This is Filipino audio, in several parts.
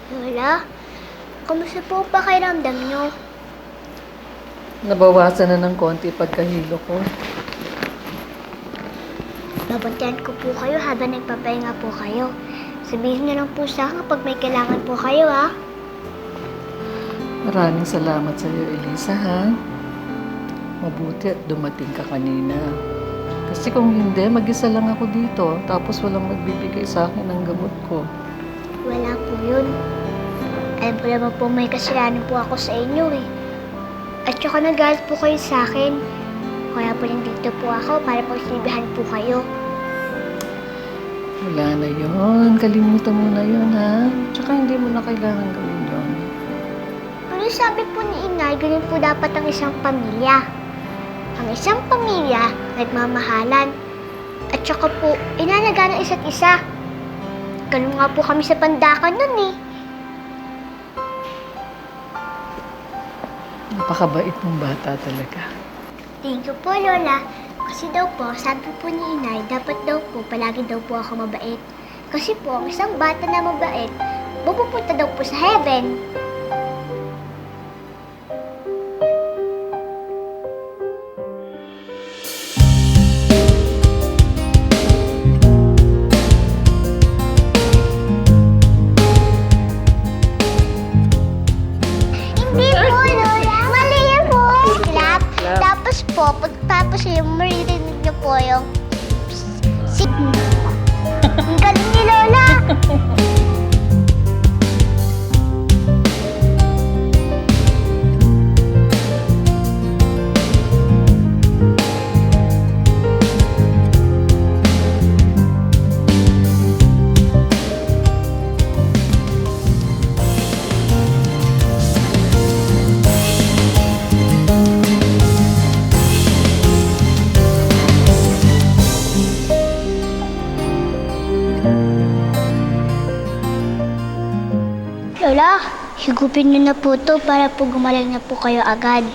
Lola, kumusta po ba pakiramdam niyo? Nabawasan na ng konti pagkahilo ko. Babantayan ko po kayo habang nagpapahinga po kayo. Sabihin niyo lang po sa akin kapag may kailangan po kayo, ha? Maraming salamat sa iyo, Elisa, ha? Mabuti at dumating ka kanina. Kasi kung hindi, mag-isa lang ako dito. Tapos walang magbibigay sa akin ng gamot ko. Wala po yun. Alam ko naman po may kasalanan po ako sa inyo, eh. At saka nagalit po kayo sa akin. Kaya po nandito po ako para pagsilbihan po kayo. Wala na yun. Kalimutan mo na yun, ha? Tsaka hindi mo na kailangan gawin yun. Ano sabi po ni Inay, ganun po dapat ang isang pamilya. Ang isang pamilya, nagmamahalan. At saka po, inalagaan ng isa't isa. Ganun nga po kami sa pandakan nun, eh. Napakabait mong bata talaga. Thank you po, Lola. Kasi daw po, sabi po ni Inay, dapat daw po, palagi daw po ako mabait. Kasi po, ang isang bata na mabait, pupunta daw po sa heaven. Hindi po, Lola. Mali yan po. Clap. Tapos po, pagtapos yung maririnig niyo po yung Ang galing ni Lola. Lola, higupin niyo na po to para po gumaling na po kayo agad.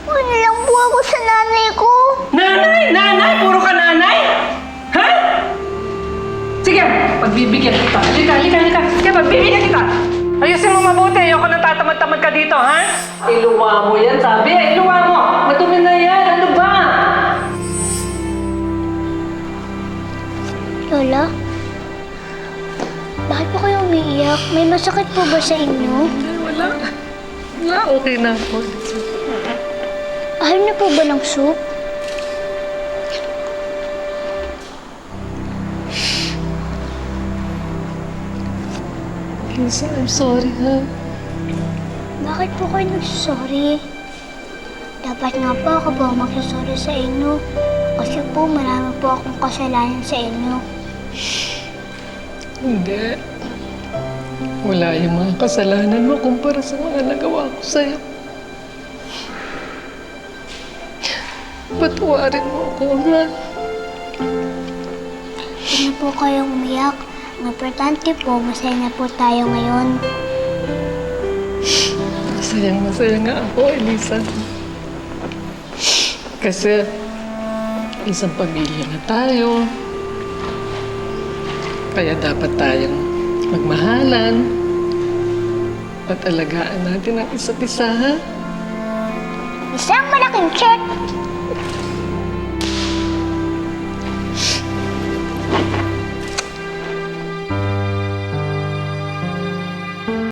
Ano lang po ako sa nanay ko? Nanay! Nanay! Puro ka nanay! Ha? Sige, pagbibigyan kita. Halika. Sige, pagbibigyan kita. Ayusin mo mabuti. Ayoko nang tatamad-tamad ka dito, ha? Iluwa mo yan, sabi. Iluwa mo. Madumi na yan. Ano ba? Lola, bakit po kayo umiiyak? May masakit po ba sa inyo? Wala. Wala, okay na ako. Ayaw niyo po ba ng soup? Elisa, I'm sorry, ha? Bakit po kayo nagsasorry? Dapat nga po ako po magsasorry sa inyo. Kasi po marami po akong kasalanan sa inyo. Hindi. Wala yung mga kasalanan mo kumpara sa mga nagawa ko sa'yo. Patawarin mo ako, ha? Huwag na po kayong umiyak. Ang importante po, masaya na po tayo ngayon. Masaya nga ako, Elisa. Kasi isang pamilya na tayo. Kaya dapat tayong magmahalan at alagaan natin ang isa't isa, ha? Isang malaking check